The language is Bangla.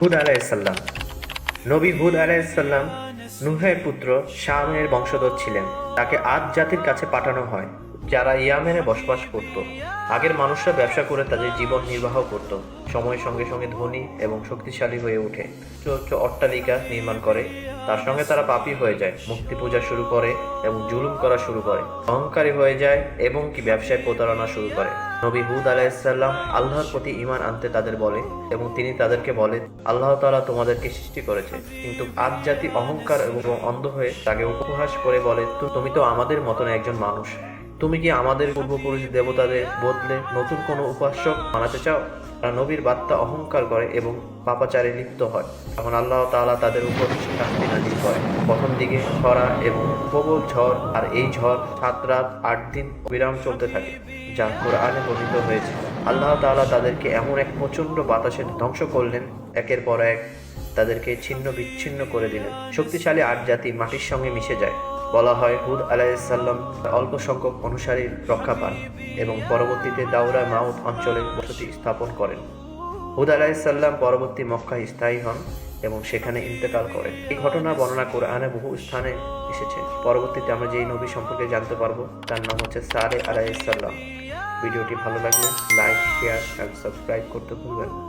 হুদ আলাইসাল্লাম। নবী হুদ আলাইসাল্লাম নুহের পুত্র শামের বংশধর ছিলেন। তাকে আদ জাতির কাছে পাঠানো হয়, যারা ইয়ামেনে বসবাস করত। আগের মানুষরা ব্যবসা করে তাদের জীবন নির্বাহ করত। সময়ের সঙ্গে সঙ্গে ধনী এবং শক্তিশালী হয়ে ওঠে, উচ্চ উচ্চ অট্টালিকা নির্মাণ করে। তার সঙ্গে তারা পাপী হয়ে যায়, মূর্তি পূজা শুরু করে এবং জুলুম করা শুরু করে, অহংকারী হয়ে যায় এবং কি ব্যবসায় প্রতারণা শুরু করে। নবী হুদ আলাইসাল্লাম আল্লাহর প্রতি ঈমান আনতে তাদের বলে এবং তিনি তাদেরকে বলে, আল্লাহ তাআলা তোমাদেরকে সৃষ্টি করেছে। কিন্তু আদ জাতি অহংকার এবং অন্ধ হয়ে তাকে উপহাস করে বলে, তুমি তো আমাদের মতন একজন মানুষ। তুমি কি আমাদের পূর্বপুরুষ দেবতাদের বদলে নতুন কোনো উপাস্যক বানাতে চাও? তারা নবীর বার্তা অহংকার করে এবং পাপাচারে লিপ্ত হয়। তখন আল্লাহ তাআলা তাদের উপর শাস্তি নাজিল করে। প্রথম দিকে খরা এবং প্রবল ঝড়, আর এই ঝড় 7 রাত 8 দিন অবিরাম চলতে থাকে, যা কোরআনে বর্ণিত হয়েছে। আল্লাহ তাআলা তাদেরকে এমন এক প্রচণ্ড বাতাসে ধ্বংস করলেন, একের পর এক তাদেরকে ছিন্ন বিচ্ছিন্ন করে দিলেন। শক্তিশালী 8 জাতি মাটির সঙ্গে মিশে যায়। বলা হয় হুদ আলাইসাল্লাম অল্প সংখ্যক অনুসারী রক্ষা পান এবং পরবর্তীতে দাউরা মাউত অঞ্চলে বসতি স্থাপন করেন। হুদ আলাইসাল্লাম পরবর্তী মক্কায় স্থায়ী হন এবং সেখানে ইন্তেকাল করেন। এই ঘটনা বর্ণনা কোরআনে বহু স্থানে এসেছে। পরবর্তীতে আমরা যেই নবী সম্পর্কে জানতে পারবো তার নাম হচ্ছে সালেহ আলাইহিসসালাম। ভিডিওটি ভালো লাগলে লাইক, শেয়ার এবং সাবস্ক্রাইব করতে ভুলবেন না।